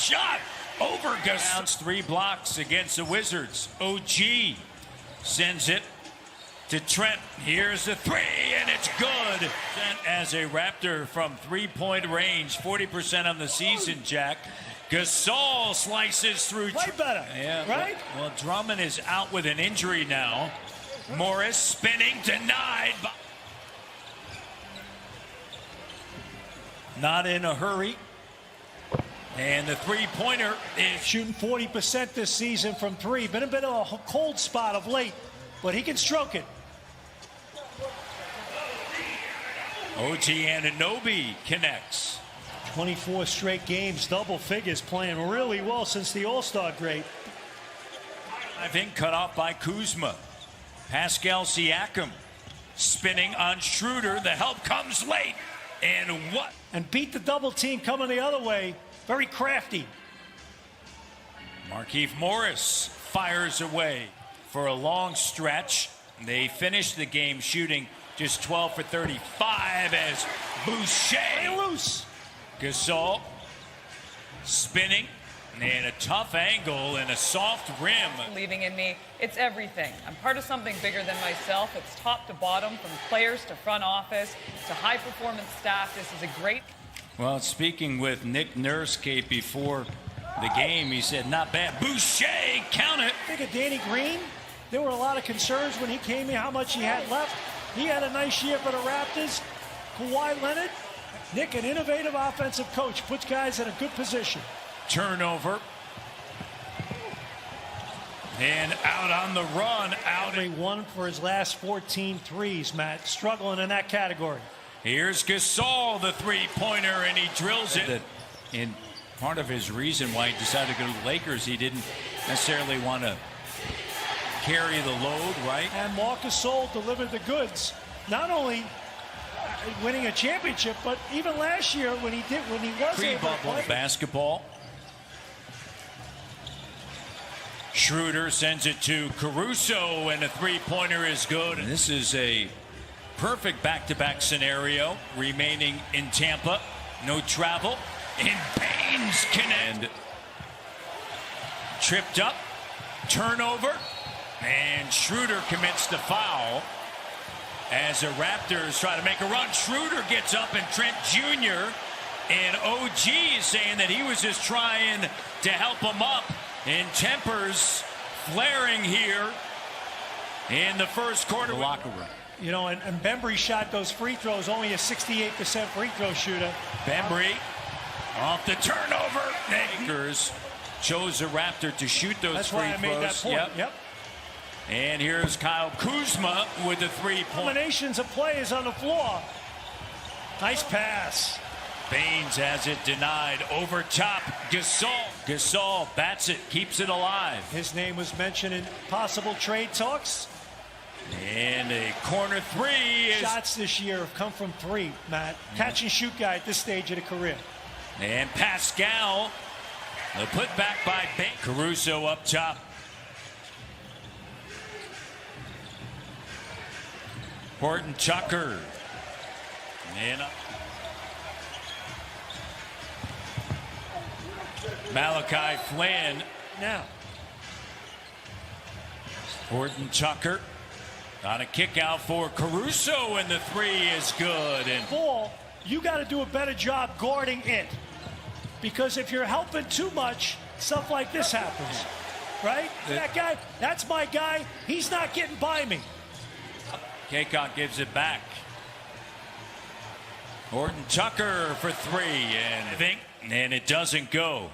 shot over Gasol. 3 blocks against the Wizards. OG sends it to Trent. Here's the 3, and it's good. As a Raptor from 3-point range, 40% on the season, Jack. Gasol slices through. Play better, yeah, right? Well, Drummond is out with an injury now. Morris spinning, denied. Not in a hurry. And the three-pointer is shooting 40% this season from 3. Been a bit of a cold spot of late, but he can stroke it. OG Anunoby connects. 24 straight games, double figures, playing really well since the All-Star break. I think cut off by Kuzma. Pascal Siakam spinning on Schroeder. The help comes late. And what? And beat the double team coming the other way. Very crafty. Markieff Morris fires away for a long stretch. They finish the game shooting just 12 for 35 as Boucher loose. Gasol spinning and a tough angle and a soft rim. Believing in me, it's everything. I'm part of something bigger than myself. It's top to bottom, from players to front office to high performance staff. This is a great. Well, speaking with Nick Nurse, Kate, before the game, he said, not bad. Boucher, count it. Think of Danny Green. There were a lot of concerns when he came in, how much he had left. He had a nice year for the Raptors. Kawhi Leonard, Nick, an innovative offensive coach, puts guys in a good position. Turnover. And out on the run. Out. 1 for his last 14 threes, Matt. Struggling in that category. Here's Gasol, the three-pointer, and he drills it. And part of his reason why he decided to go to the Lakers, he didn't necessarily want to carry the load, right? And Marcus Gasol delivered the goods. Not only winning a championship, but even last year when he was pre-bubble basketball. Schroeder sends it to Caruso, and a three-pointer is good. And this is a perfect back-to-back scenario remaining in Tampa. No travel. And Baines connect. Tripped up. Turnover. And Schroeder commits the foul. As the Raptors try to make a run, Schroeder gets up, and Trent Jr. and OG is saying that he was just trying to help him up. And tempers flaring here in the first quarter. Locker room. You know, and Bembry shot those free throws, only a 68% free throw shooter. Bembry off the turnover. Lakers chose a Raptor to shoot those That's free why I throws. made that point. Yep. And here's Kyle Kuzma with the three-point. Combinations of players on the floor. Nice pass. Baines has it denied. Over top, Gasol. Gasol bats it, keeps it alive. His name was mentioned in possible trade talks. And a corner three. Shots this year have come from 3, Matt. Catch and shoot guy at this stage of the career. And Pascal, the put back by Baines. Caruso up top. Horton Tucker. And Malachi Flynn. Now. Horton Tucker on a kick out for Caruso, and the 3 is good. And ball, you got to do a better job guarding it. Because if you're helping too much, stuff like this happens. Right? That guy, that's my guy. He's not getting by me. Kaycock gives it back. Horton Tucker for 3, and it doesn't go.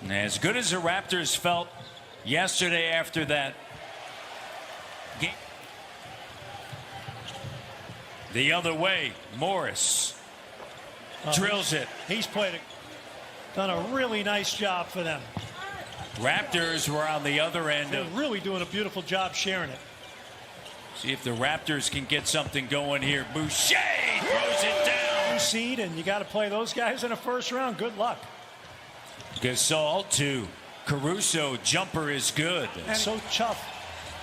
And as good as the Raptors felt yesterday after that game, the other way, Morris drills it. He's done a really nice job for them. Raptors were on the other end. They're really doing a beautiful job sharing it. See if the Raptors can get something going here. Boucher throws it down. Seed, and you got to play those guys in the first round. Good luck. Gasol to Caruso. Jumper is good. And so tough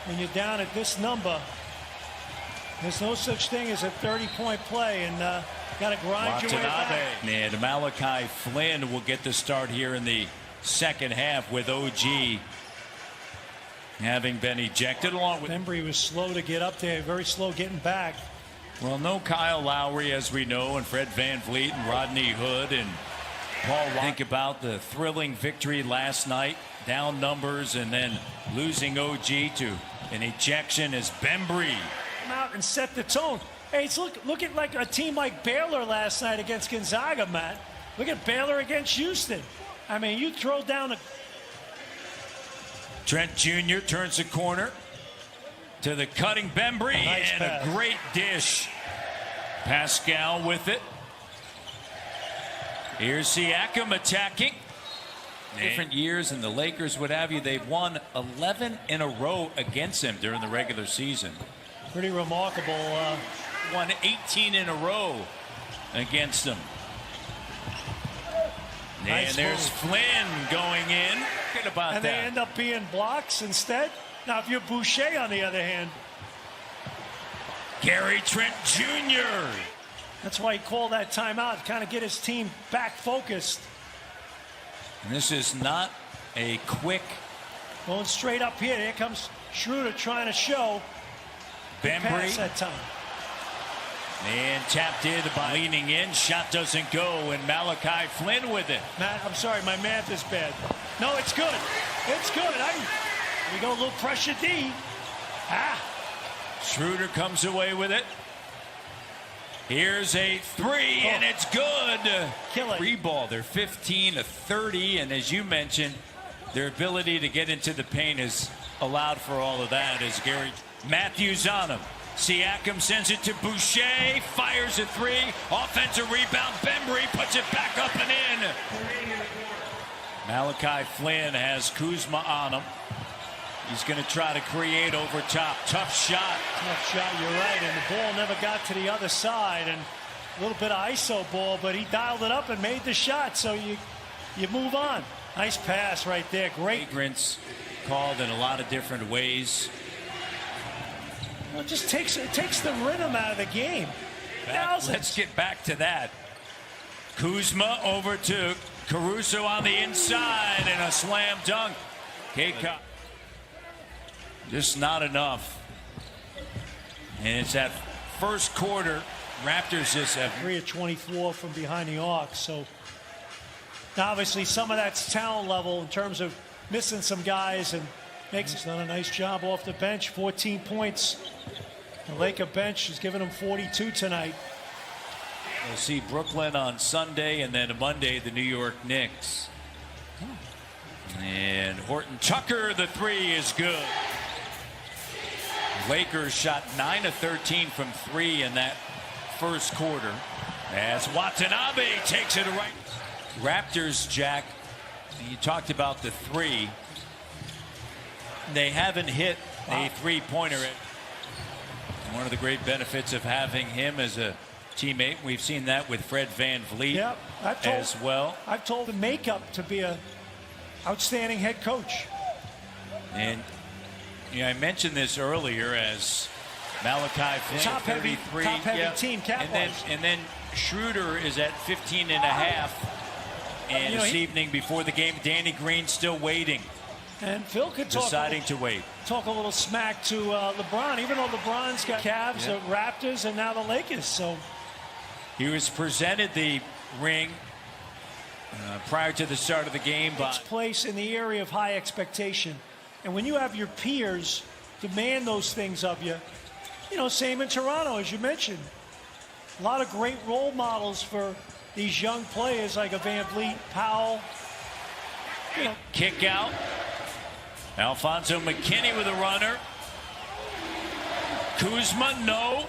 when you're down at this number. There's no such thing as a 30-point play, and got to grind your way back. And Malachi Flynn will get the start here in the second half with OG having been ejected along with Bembry was slow to get up there, very slow getting back. Well, no Kyle Lowry, as we know, and Fred VanVleet and Rodney Hood and Paul. Think about the thrilling victory last night, down numbers, and then losing OG to an ejection as Bembry Out and set the tone. Hey, it's look at like a team like Baylor last night against Gonzaga, Matt. Look at Baylor against Houston. I mean, you throw down a... Trent Jr. turns the corner to the cutting Bembry, Nice and pass. a great dish. Pascal with it. Here's Siakam attacking. Different years, and the Lakers, what have you, they've won 11 in a row against him during the regular season. Pretty remarkable. Won 18 in a row against them. Nice And there's move. Flynn going in. Good about And that. they end up being blocks instead. Now, if you're Boucher, on the other hand, Gary Trent Jr. that's why he called that timeout, kind of get his team back focused. And this is not a quick Going straight up here. Here comes Schroeder trying to show. Good pass Bembry. that time. And tapped in by leaning in. Shot doesn't go, and Malachi Flynn with it. Matt, I'm sorry, my math is bad. No, it's good. It's good. We go a little pressure D. Schroeder comes away with it. Here's a three, and it's good. Kill it. Free ball. They're 15 to 30, and as you mentioned, their ability to get into the paint has allowed for all of that. As Gary Matthews on him. Siakam sends it to Boucher, fires a three, offensive rebound. Bembry puts it back up and in. Malachi Flynn has Kuzma on him. He's going to try to create over top. Tough shot. Tough shot, you're right. And the ball never got to the other side. And a little bit of ISO ball, but he dialed it up and made the shot. So you move on. Nice pass right there. Great. Vagrants called in a lot of different ways. Well, it just takes the rhythm out of the game. Let's get back to that. Kuzma over to Caruso on the inside, and a slam dunk. K-Cup. Just not enough. And it's that first quarter. Raptors just have 3 of 24 from behind the arc. So now obviously some of that's talent level in terms of missing some guys, and he's done a nice job off the bench. 14 points. The Laker bench is giving them 42 tonight. We'll see Brooklyn on Sunday, and then Monday the New York Knicks. And Horton Tucker, the three is good. Lakers shot 9 of 13 from three in that first quarter. As Watanabe takes it right. Raptors, Jack, you talked about the three. They haven't hit a three-pointer. One of the great benefits of having him as a teammate. We've seen that with Fred VanVleet as well. I've told the makeup to be a outstanding head coach. And I mentioned this earlier as Malachi Flynn, Top-heavy 33. team, cap-wise. And then Schroeder is at 15 and a half. And this evening before the game, Danny Green still waiting. And Phil could deciding to wait. Talk a little smack to LeBron, even though LeBron's got Cavs, the Raptors, and now the Lakers. So he was presented the ring prior to the start of the game by place in the area of high expectation. And when you have your peers demand those things of you, same in Toronto, as you mentioned. A lot of great role models for these young players like a VanVleet, Powell. Kick out. Alfonso McKinney with a runner. Kuzma, no.